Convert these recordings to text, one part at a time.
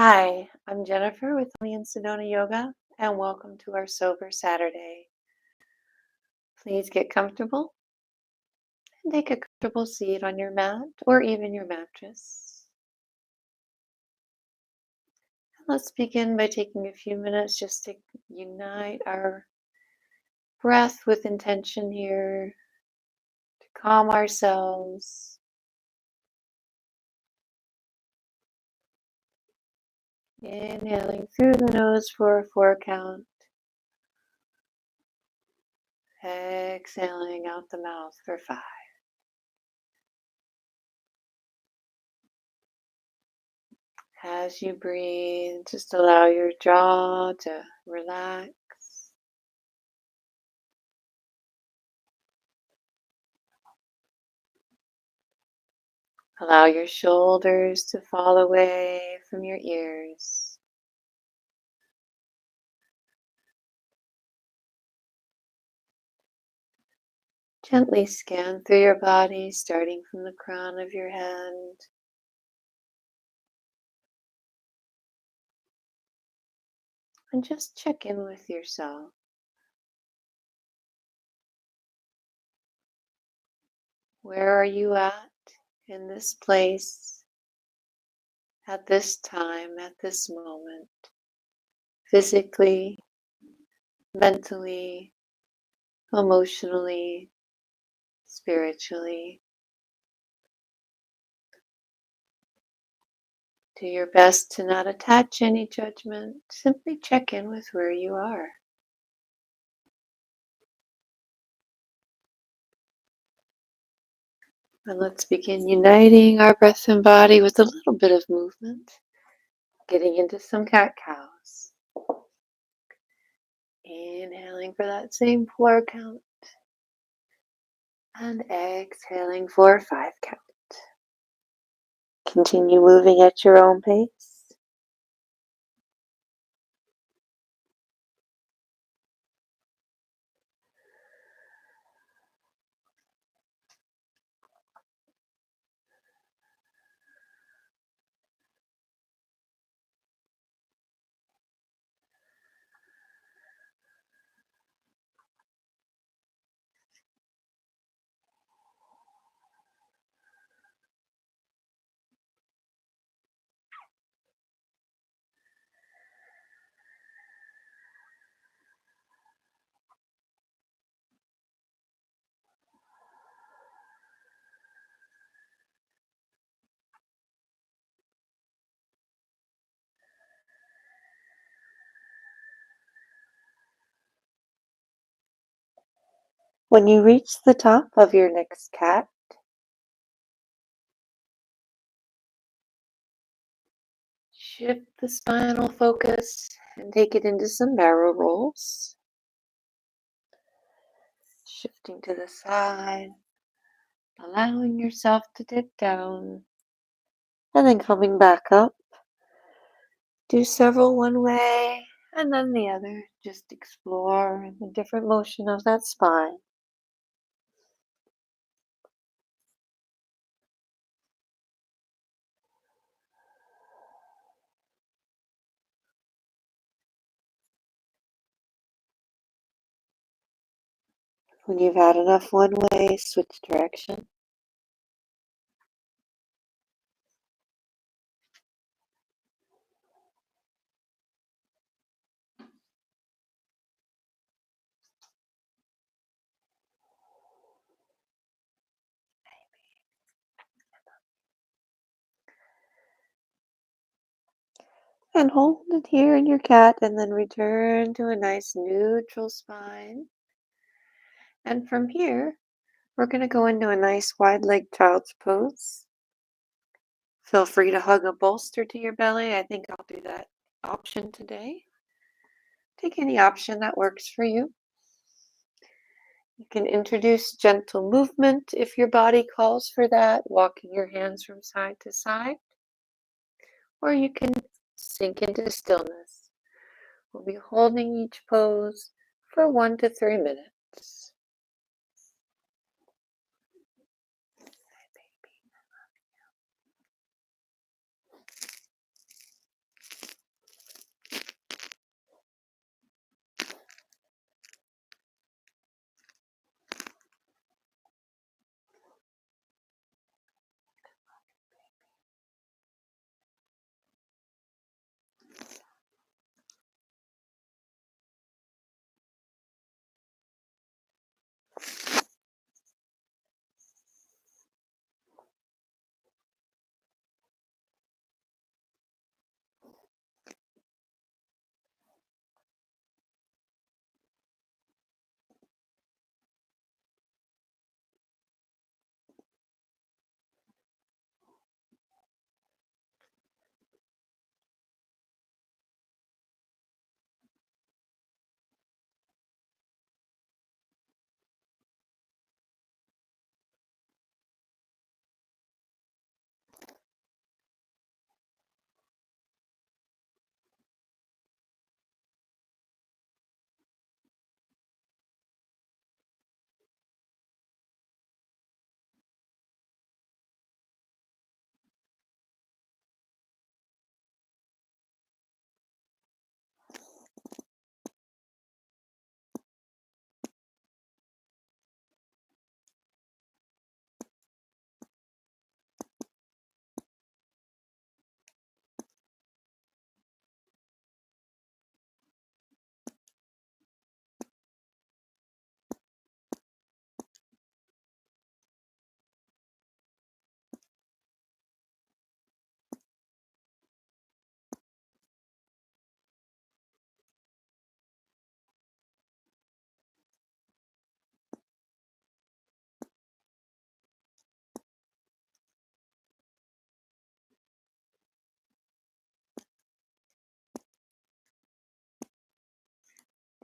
Hi, I'm Jennifer with Sedona Yoga, and welcome to our Sober Saturday. Please get comfortable and take a comfortable seat on your mat or even your mattress. Let's begin by taking a few minutes just to unite our breath with intention here, to calm ourselves. Inhaling through the nose for a 4 count. Exhaling out the mouth for 5. As you breathe, just allow your jaw to relax. Allow your shoulders to fall away from your ears. Gently scan through your body, starting from the crown of your head. And just check in with yourself. Where are you at in this place, at this time, at this moment? Physically, mentally, emotionally, spiritually. Do your best to not attach any judgment. Simply check in with where you are. And let's begin uniting our breath and body with a little bit of movement. Getting into some cat-cows. Inhaling for that same 4 count. And exhaling for 5 count. Continue moving at your own pace. When you reach the top of your next cat, shift the spinal focus and take it into some barrel rolls. Shifting to the side, allowing yourself to dip down, and then coming back up. Do several one way and then the other. Just explore the different motion of that spine. When you've had enough one way, switch direction. And hold it here in your cat and then return to a nice neutral spine. And from here, we're going to go into a nice wide-legged child's pose. Feel free to hug a bolster to your belly. I think I'll do that option today. Take any option that works for you. You can introduce gentle movement if your body calls for that, walking your hands from side to side. Or you can sink into stillness. We'll be holding each pose for 1 to 3 minutes.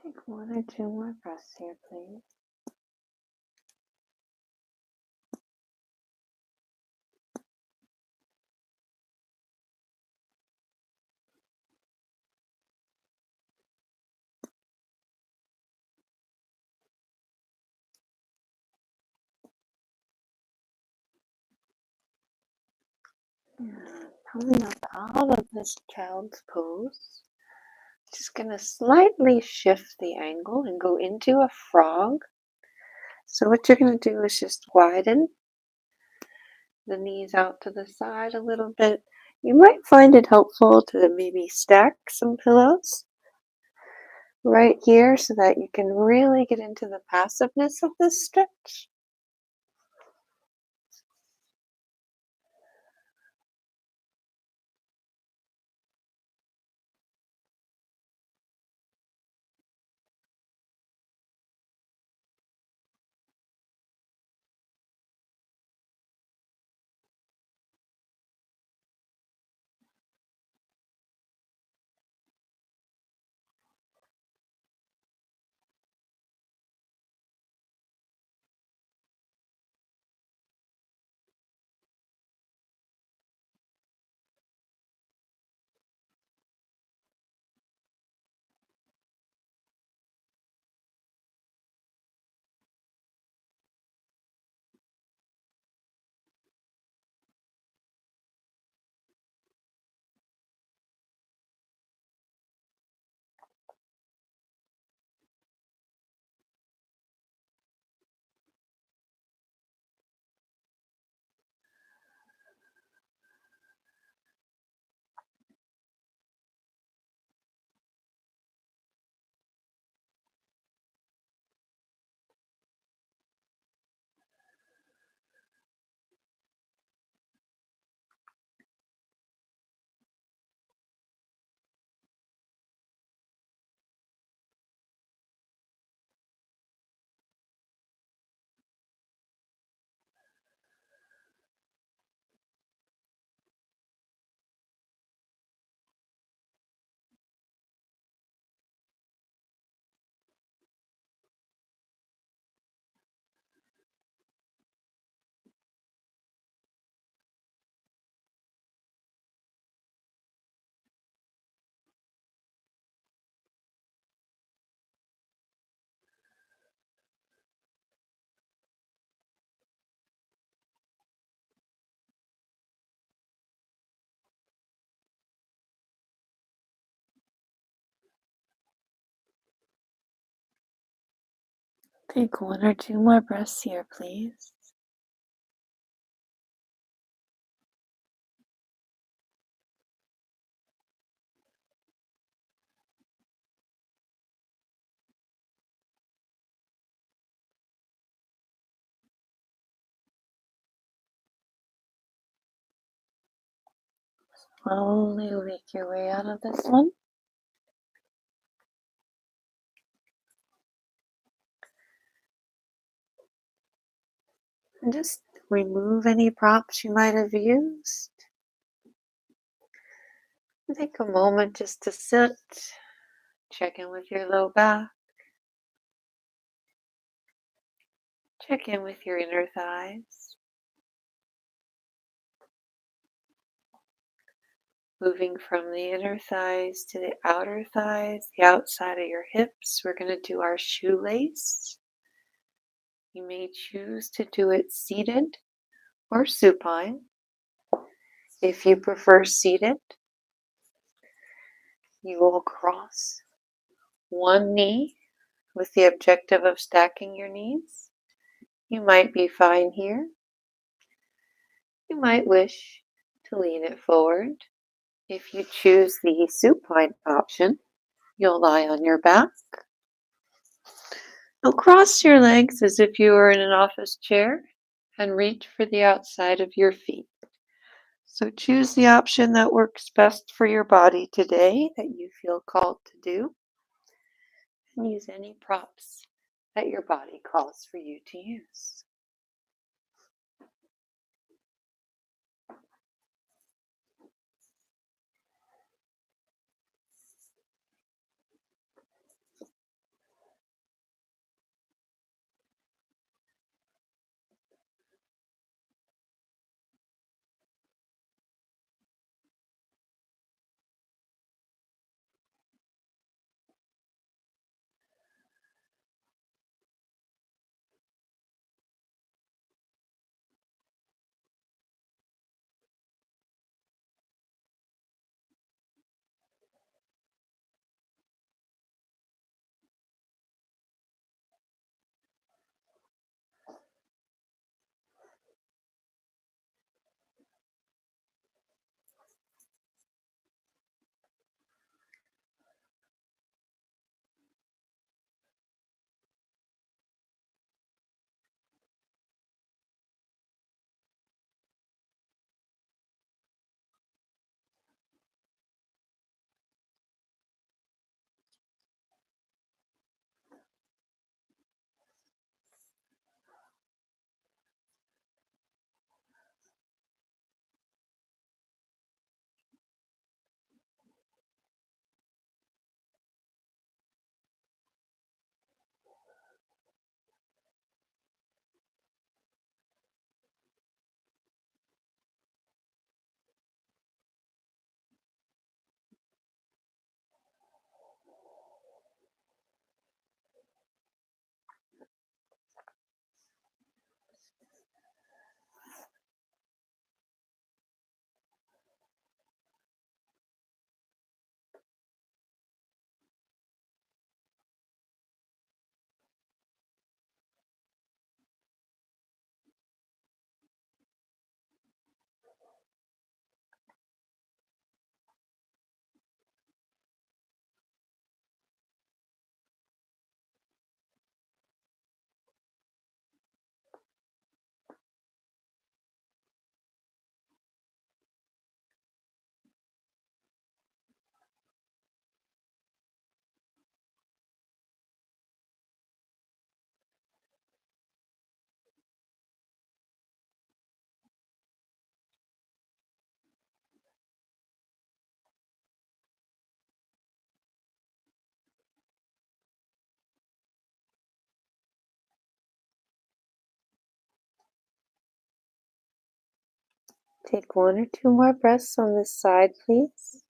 Take one or two more breaths here, please. And coming up out of this child's pose, just going to slightly shift the angle and go into a frog. So what you're going to do is just widen the knees out to the side a little bit. You might find it helpful to maybe stack some pillows right here so that you can really get into the passiveness of this stretch. Take one or two more breaths here, please. Slowly make your way out of this one. And just remove any props you might have used. Take a moment just to sit, check in with your low back, check in with your inner thighs. Moving from the inner thighs to the outer thighs, the outside of your hips, we're going to do our shoelace. You may choose to do it seated or supine. If you prefer seated, you will cross one knee with the objective of stacking your knees. You might be fine here. You might wish to lean it forward. If you choose the supine option, you'll lie on your back. Now cross your legs as if you were in an office chair and reach for the outside of your feet. So choose the option that works best for your body today, that you feel called to do, and use any props that your body calls for you to use. Take one or two more breaths on this side, please.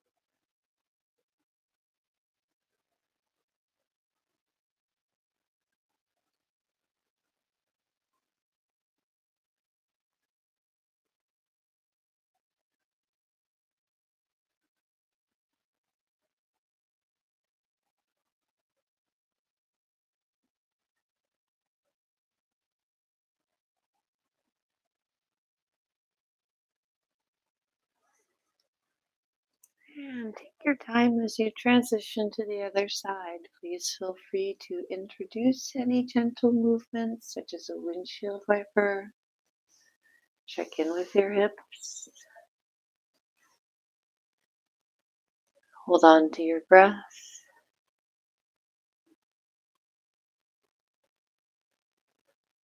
And take your time as you transition to the other side. Please feel free to introduce any gentle movements, such as a windshield wiper. Check in with your hips. Hold on to your breath.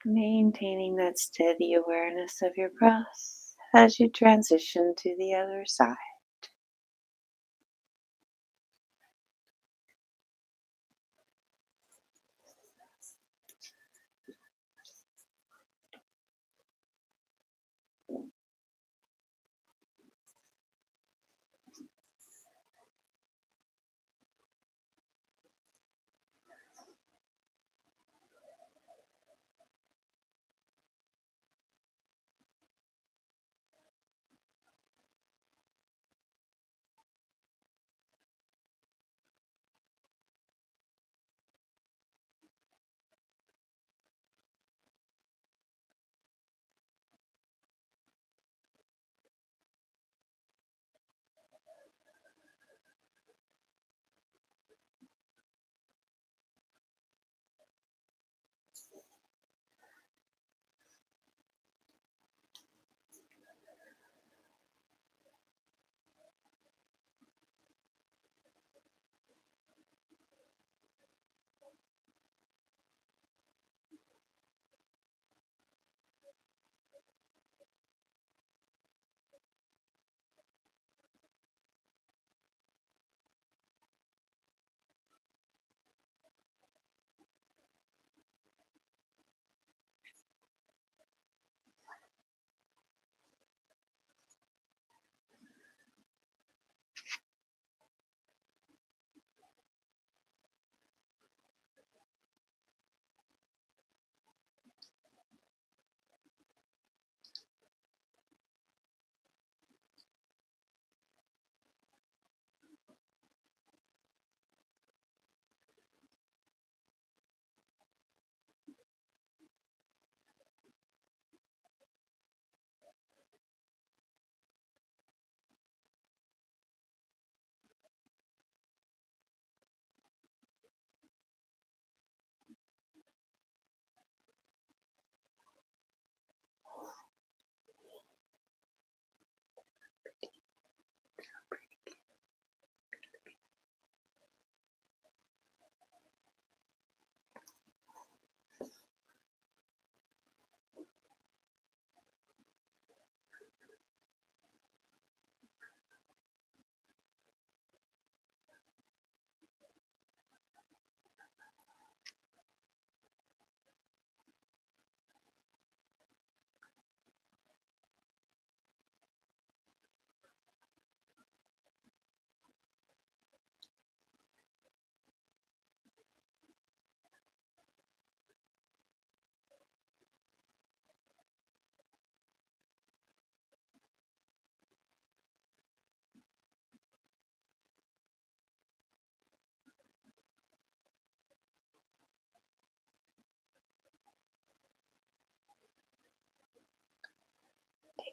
Maintaining that steady awareness of your breath as you transition to the other side.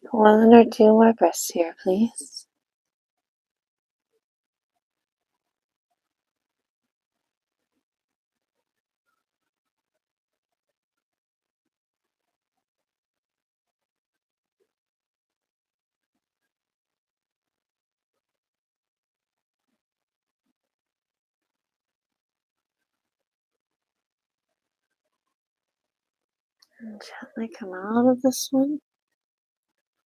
Take one or two more breaths here, please. And gently come out of this one.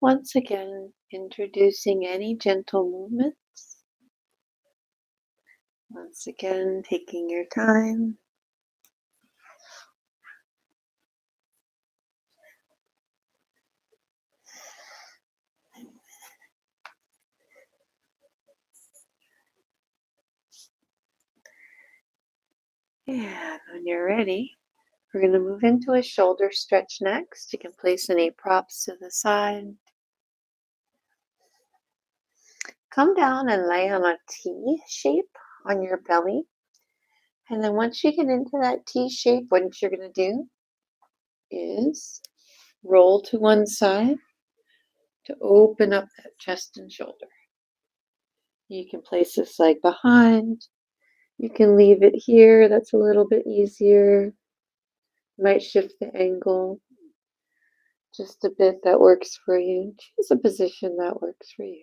Once again, introducing any gentle movements. Once again, taking your time. And when you're ready, we're going to move into a shoulder stretch next. You can place any props to the side. Come down and lay on a T shape on your belly. And then once you get into that T shape, what you're going to do is roll to one side to open up that chest and shoulder. You can place this leg behind. You can leave it here. That's a little bit easier. Might shift the angle just a bit. That works for you. Choose a position that works for you.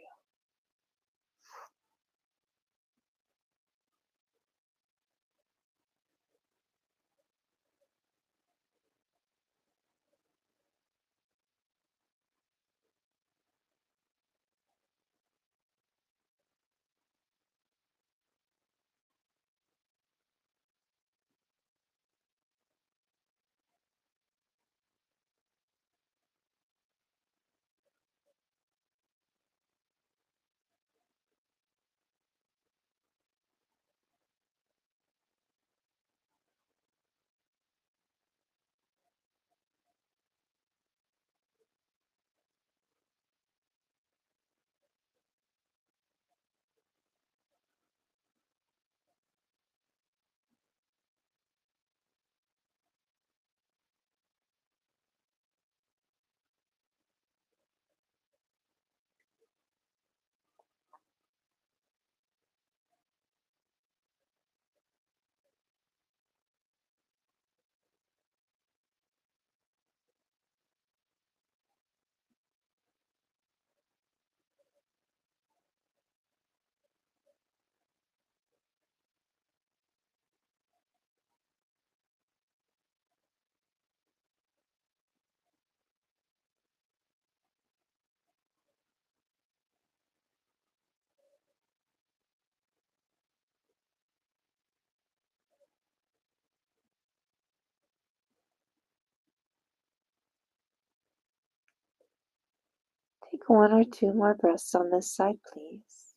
Take one or two more breaths on this side, please.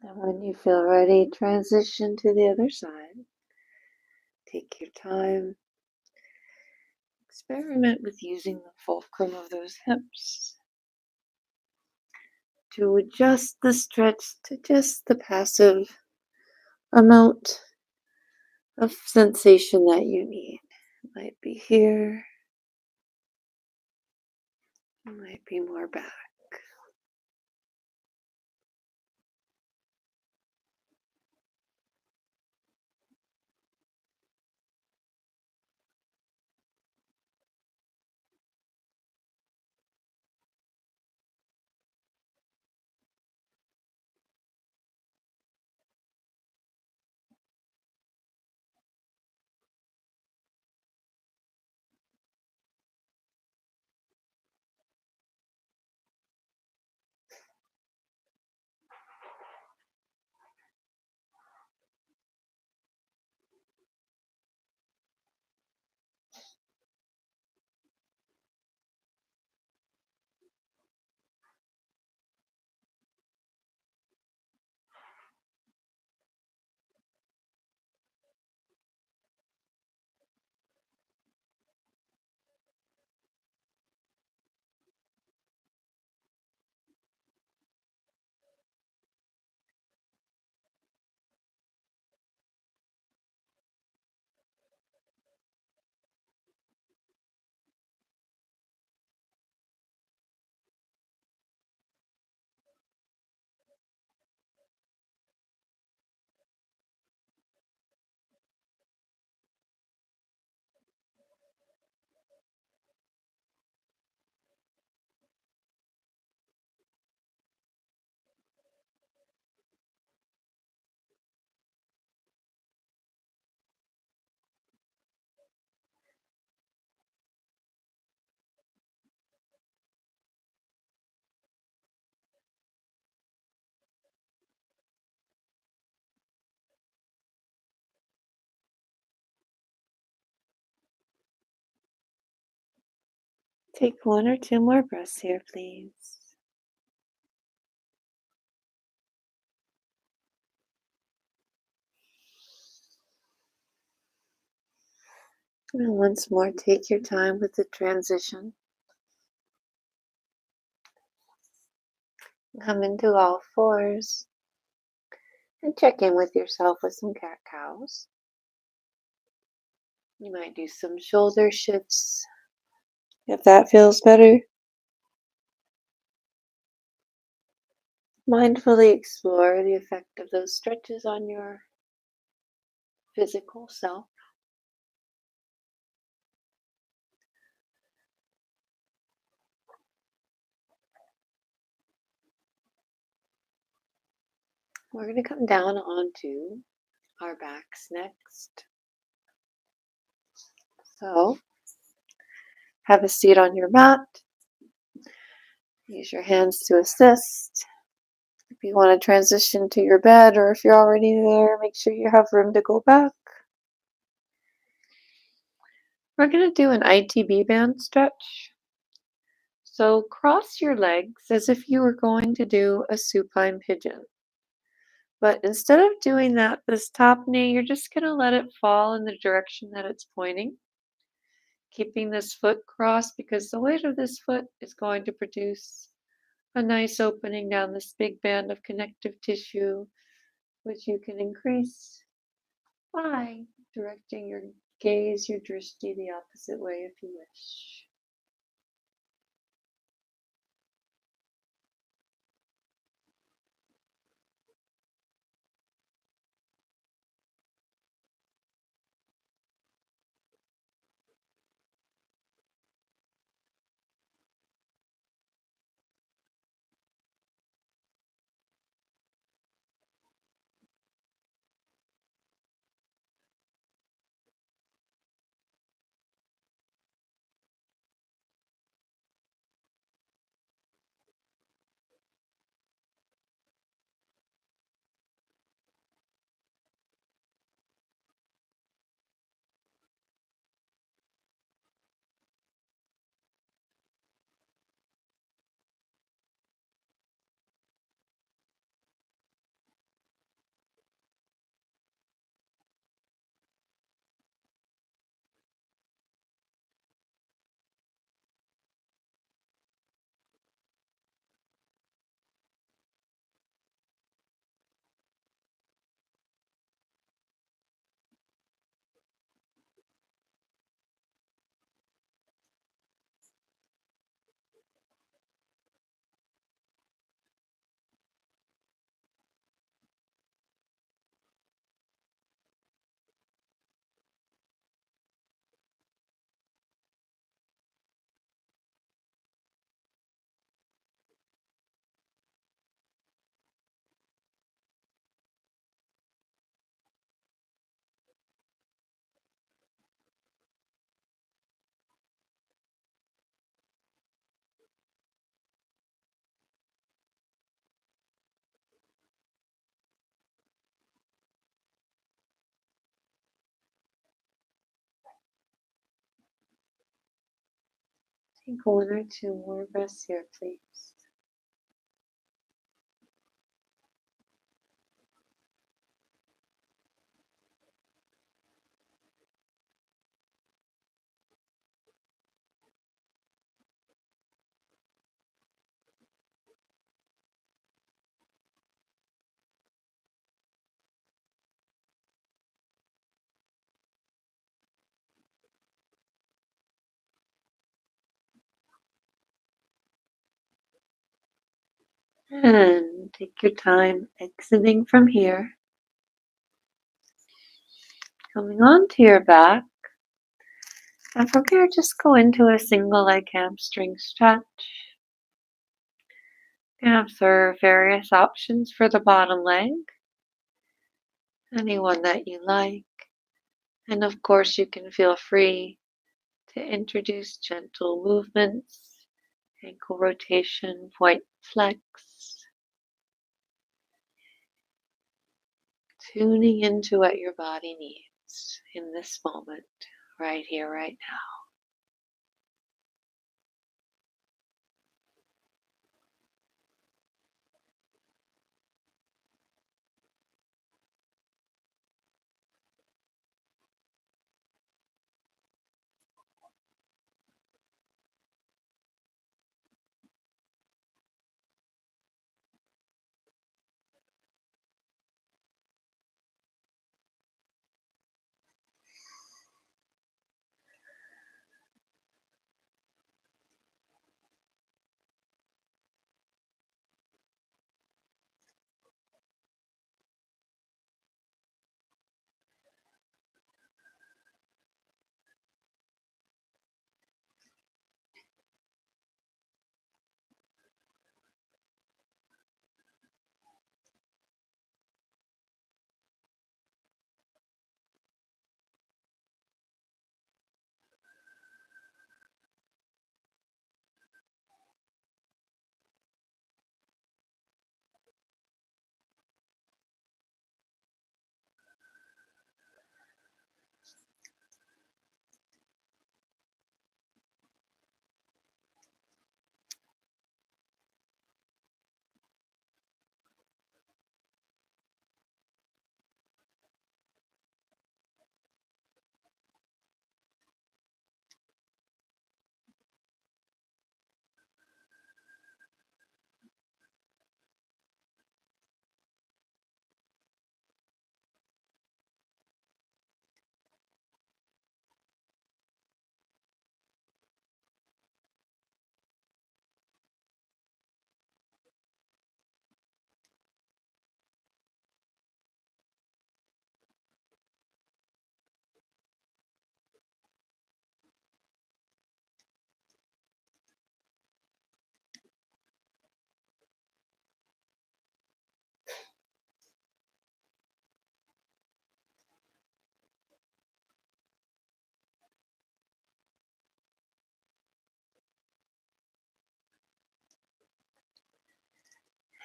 And when you feel ready, transition to the other side. Take your time. Experiment with using the fulcrum of those hips to adjust the stretch to just the passive amount of sensation that you need. It might be here, it might be more back. Take one or two more breaths here, please. And once more, take your time with the transition. Come into all fours and check in with yourself with some cat cows. You might do some shoulder shifts if that feels better. Mindfully explore the effect of those stretches on your physical self. We're going to come down onto our backs next. So, have a seat on your mat. Use your hands to assist. If you want to transition to your bed, or if you're already there, make sure you have room to go back. We're going to do an ITB band stretch. So cross your legs as if you were going to do a supine pigeon. But instead of doing that, this top knee, you're just going to let it fall in the direction that it's pointing. Keeping this foot crossed because the weight of this foot is going to produce a nice opening down this big band of connective tissue, which you can increase by directing your gaze, your drishti, the opposite way if you wish. Take one or two more breaths here, please. And take your time exiting from here. Coming onto your back. And from here, just go into a single leg hamstring stretch. You can observe various options for the bottom leg. Anyone that you like. And of course, you can feel free to introduce gentle movements, ankle rotation, white flex. Tuning into what your body needs in this moment, right here, right now.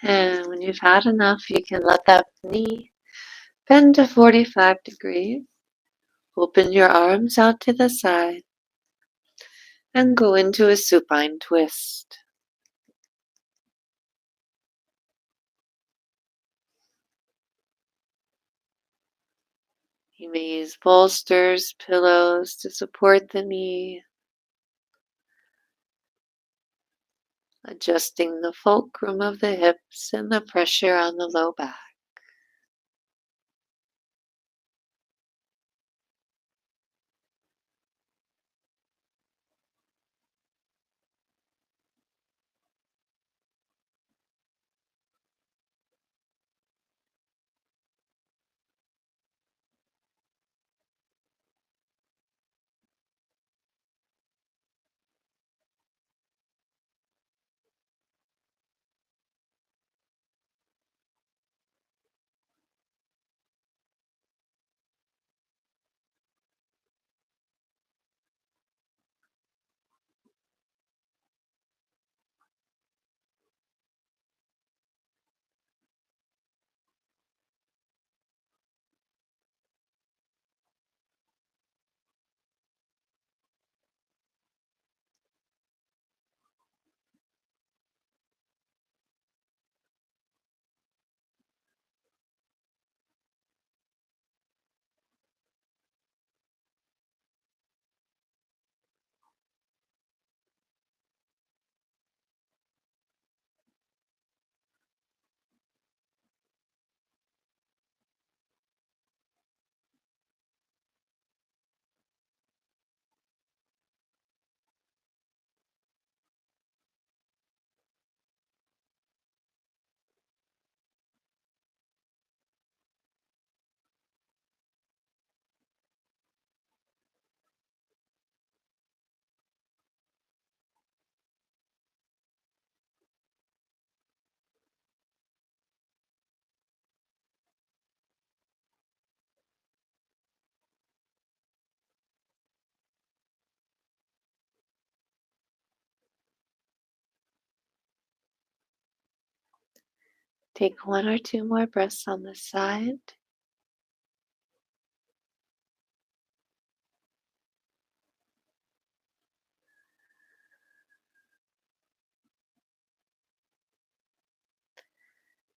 And when you've had enough, you can let that knee bend to 45 degrees. Open your arms out to the side and go into a supine twist. You may use bolsters, pillows to support the knee, adjusting the fulcrum of the hips and the pressure on the low back. Take one or two more breaths on the side.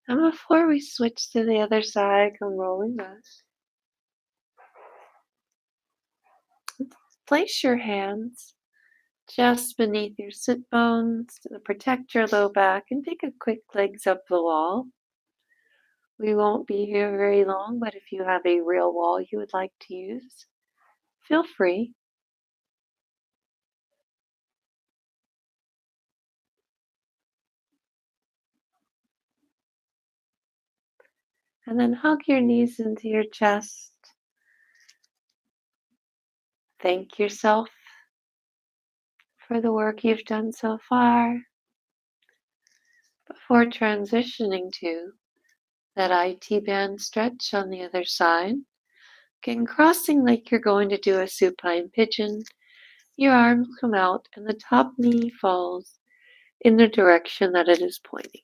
And before we switch to the other side, come rolling back. Place your hands just beneath your sit bones to protect your low back and take a quick legs up the wall. We won't be here very long, but if you have a real wall you would like to use, feel free. And then hug your knees into your chest. Thank yourself for the work you've done so far before transitioning to that IT band stretch on the other side. Again, crossing like you're going to do a supine pigeon. Your arms come out and the top knee falls in the direction that it is pointing.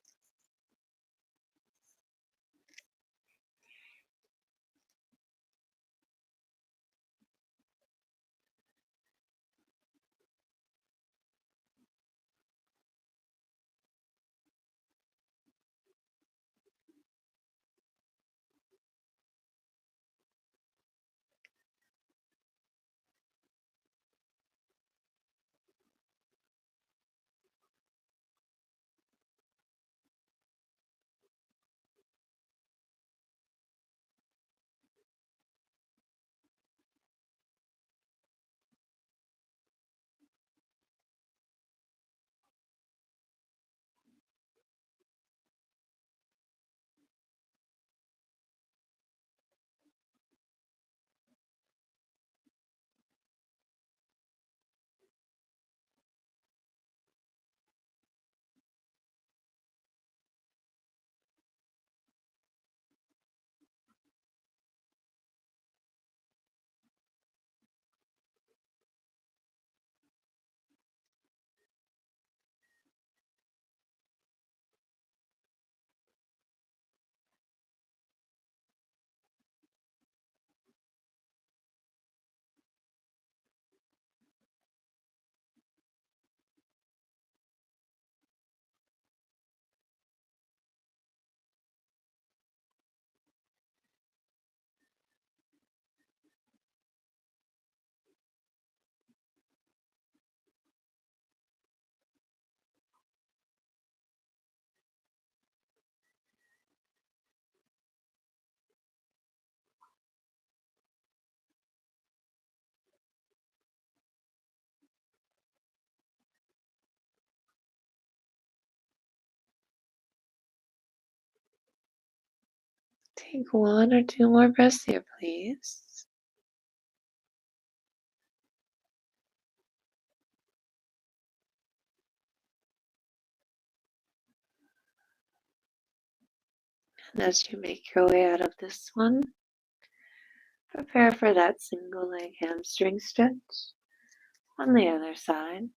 Take one or two more breaths here, please. And as you make your way out of this one, prepare for that single leg hamstring stretch on the other side.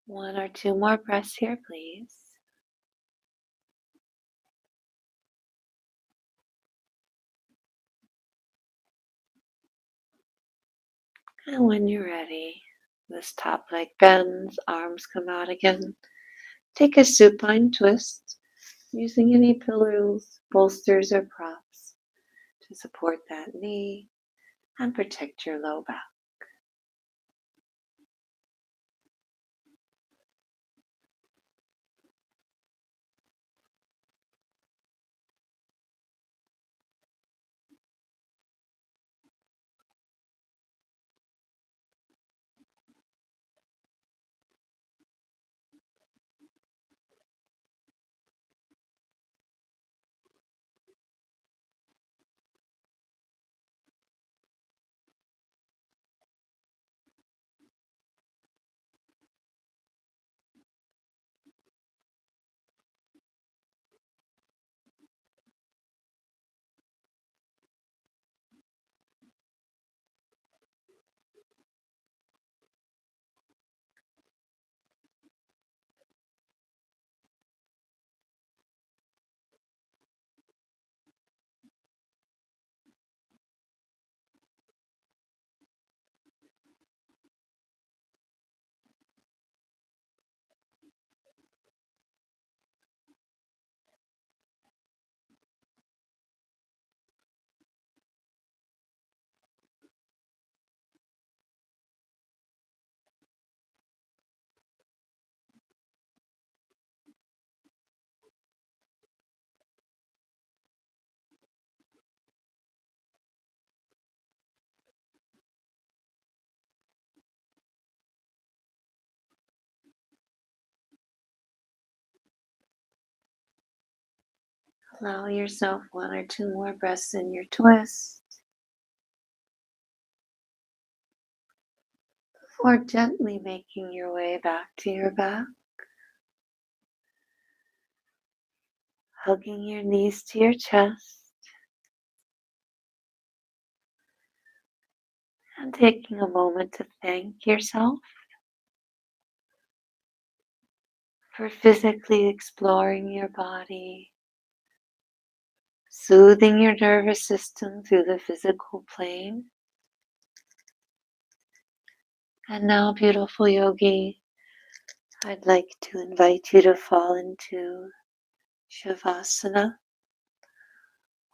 One or two more breaths here, please. And when you're ready, this top leg bends, arms come out again. Take a supine twist using any pillows, bolsters, or props to support that knee and protect your low back. Allow yourself one or two more breaths in your twist before gently making your way back to your back, hugging your knees to your chest, and taking a moment to thank yourself for physically exploring your body, soothing your nervous system through the physical plane. And now, beautiful yogi, I'd like to invite you to fall into Shavasana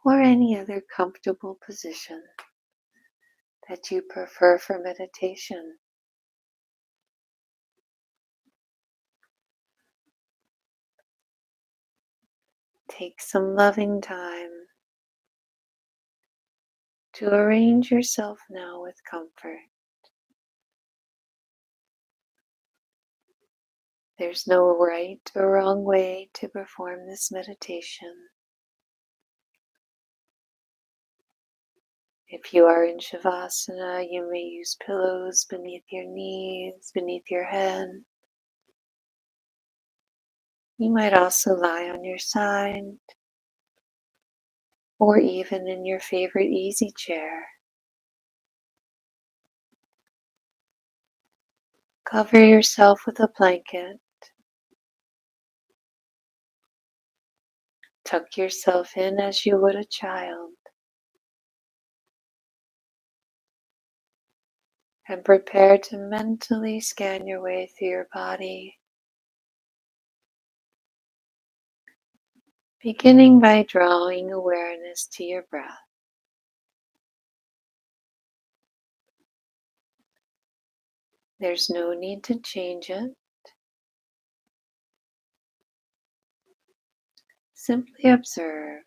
or any other comfortable position that you prefer for meditation. Take some loving time to arrange yourself now with comfort. There's no right or wrong way to perform this meditation. If you are in Shavasana, you may use pillows beneath your knees, beneath your head. You might also lie on your side or even in your favorite easy chair. Cover yourself with a blanket. Tuck yourself in as you would a child. And prepare to mentally scan your way through your body, beginning by drawing awareness to your breath. There's no need to change it. Simply observe.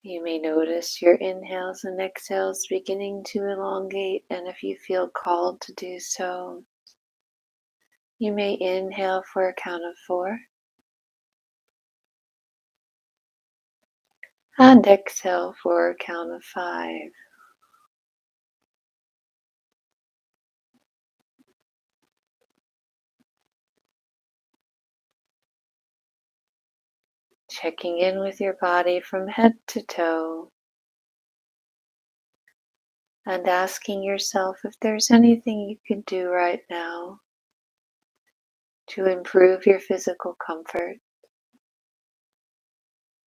You may notice your inhales and exhales beginning to elongate, and if you feel called to do so, you may inhale for a count of 4 and exhale for a count of 5. Checking in with your body from head to toe and asking yourself if there's anything you can do right now to improve your physical comfort.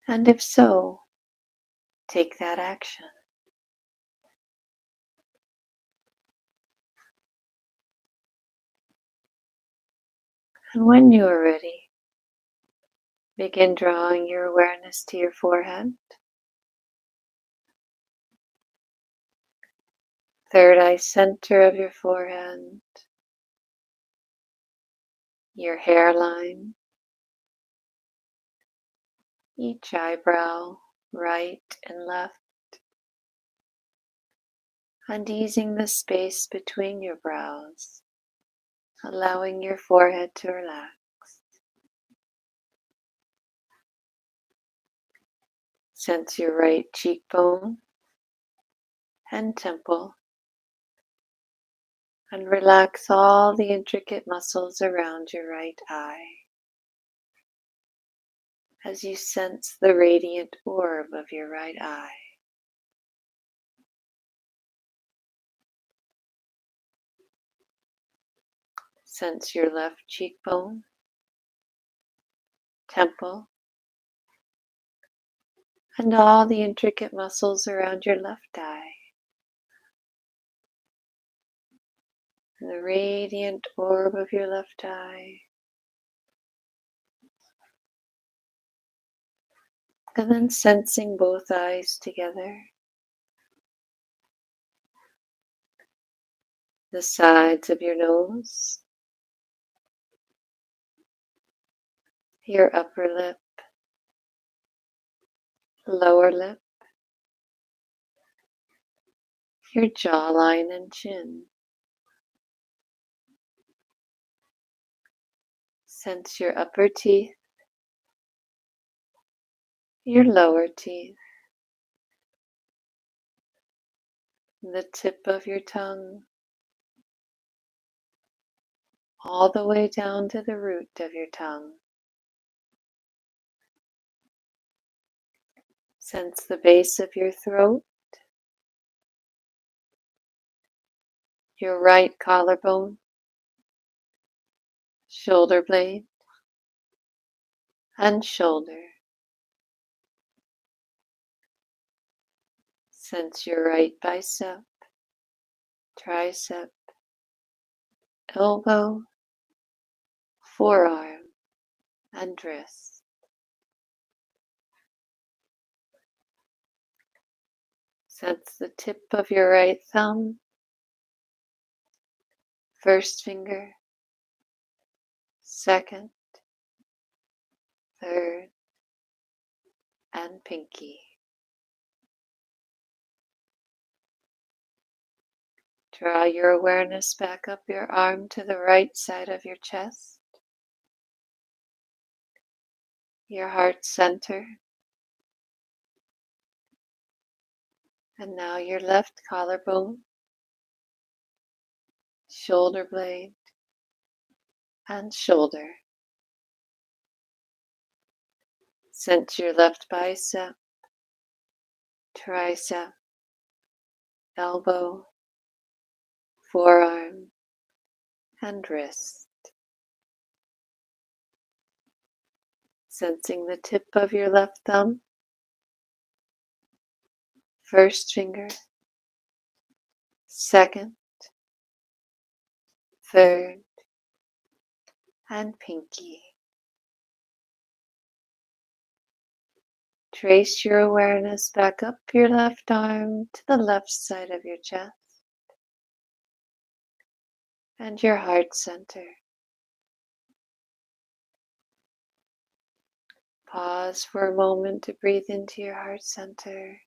And if so, take that action. And when you are ready, begin drawing your awareness to your forehead, third eye center of your forehead, your hairline, each eyebrow, right and left, and easing the space between your brows, allowing your forehead to relax. Sense your right cheekbone and temple, and relax all the intricate muscles around your right eye as you sense the radiant orb of your right eye. Sense your left cheekbone, temple, and all the intricate muscles around your left eye, and the radiant orb of your left eye. And then sensing both eyes together, the sides of your nose, your upper lip, lower lip, your jawline and chin. Sense your upper teeth, your lower teeth, the tip of your tongue, all the way down to the root of your tongue. Sense the base of your throat, your right collarbone, shoulder blade, and shoulder. Sense your right bicep, tricep, elbow, forearm, and wrist. Sense the tip of your right thumb, first finger, second, third, and pinky. Draw your awareness back up your arm to the right side of your chest, your heart center, and now your left collarbone, shoulder blade, and shoulder. Sense your left bicep, tricep, elbow, forearm, and wrist. Sensing the tip of your left thumb, first finger, second, third, and pinky. Trace your awareness back up your left arm to the left side of your chest and your heart center. Pause for a moment to breathe into your heart center.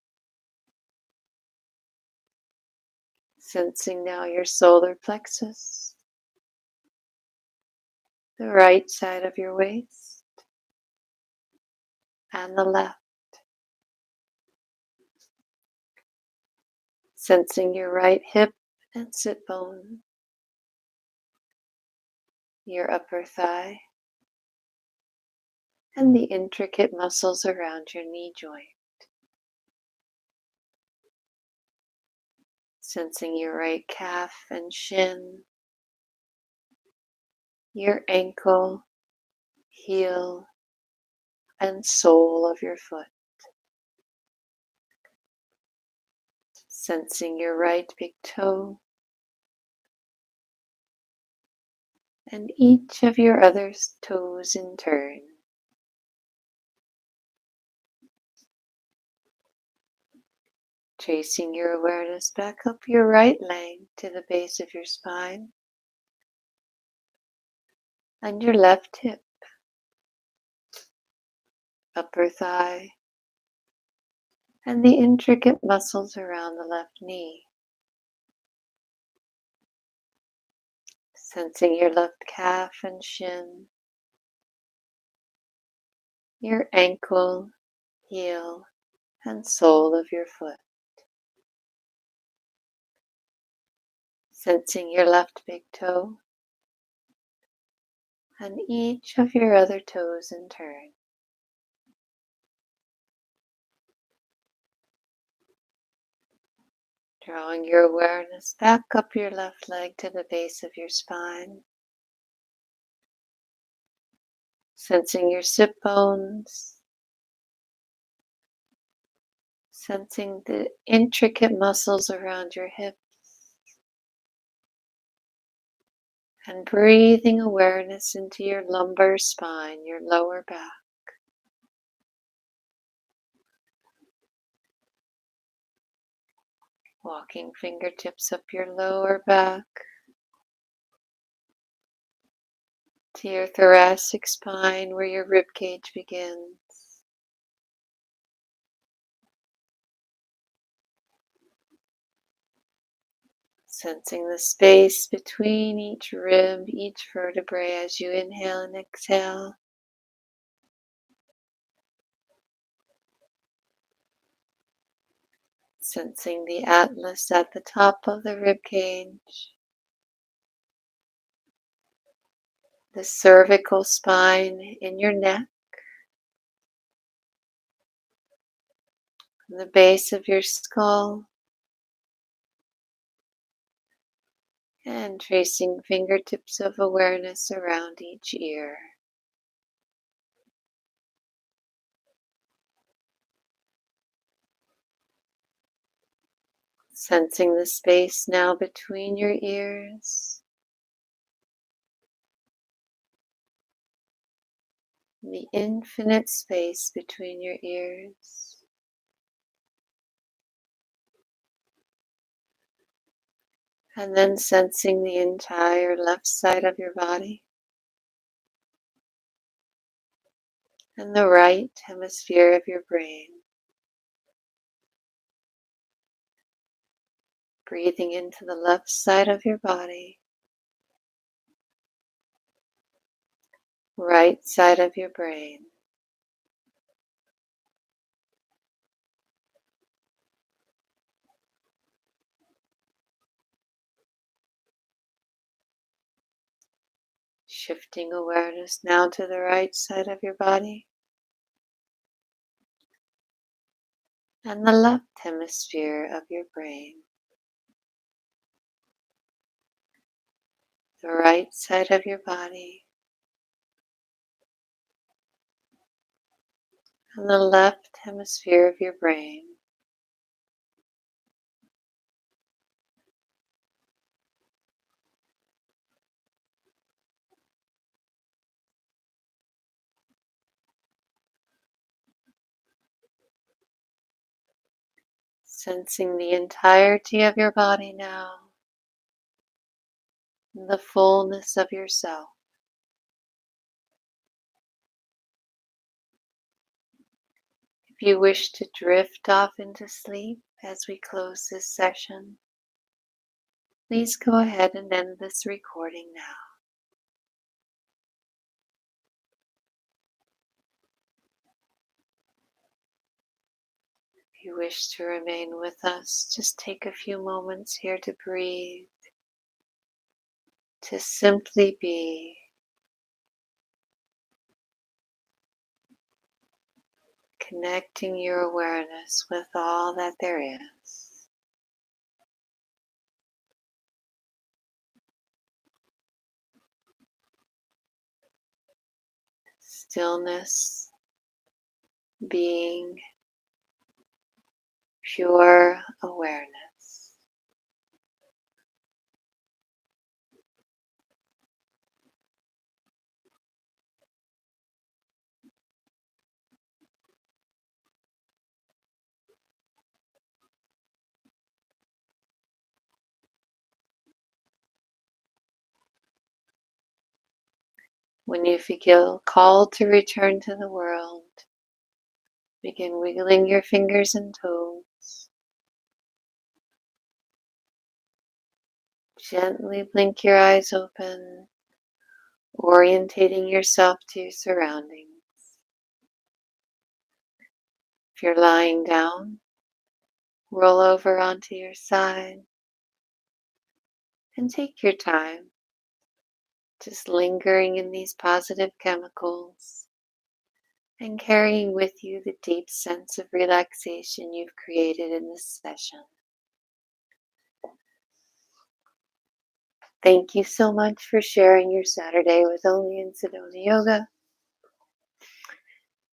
Sensing now your solar plexus, the right side of your waist, and the left. Sensing your right hip and sit bone, your upper thigh, and the intricate muscles around your knee joint. Sensing your right calf and shin, your ankle, heel, and sole of your foot. Sensing your right big toe and each of your other toes in turn. Tracing your awareness back up your right leg to the base of your spine and your left hip, upper thigh, and the intricate muscles around the left knee. Sensing your left calf and shin, your ankle, heel, and sole of your foot. Sensing your left big toe and each of your other toes in turn. Drawing your awareness back up your left leg to the base of your spine. Sensing your sit bones. Sensing the intricate muscles around your hips. And breathing awareness into your lumbar spine, your lower back. Walking fingertips up your lower back to your thoracic spine where your rib cage begins. Sensing the space between each rib, each vertebrae as you inhale and exhale. Sensing the atlas at the top of the rib cage. The cervical spine in your neck. The base of your skull. And tracing fingertips of awareness around each ear. Sensing the space now between your ears. The infinite space between your ears. And then sensing the entire left side of your body. And the right hemisphere of your brain. Breathing into the left side of your body. Right side of your brain. Shifting awareness now to the right side of your body. And the left hemisphere of your brain. The right side of your body. And the left hemisphere of your brain. Sensing the entirety of your body now. The fullness of yourself. If you wish to drift off into sleep as we close this session, please go ahead and end this recording now. If you wish to remain with us, just take a few moments here to breathe, to simply be, connecting your awareness with all that there is. Stillness, being, pure awareness. When you feel called to return to the world, begin wiggling your fingers and toes. Gently blink your eyes open, orientating yourself to your surroundings. If you're lying down, roll over onto your side and take your time, just lingering in these positive chemicals and carrying with you the deep sense of relaxation you've created in this session. Thank you so much for sharing your Saturday with Only in Sedona Yoga.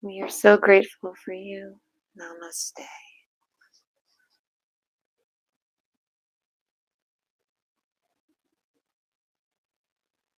We are so grateful for you. Namaste.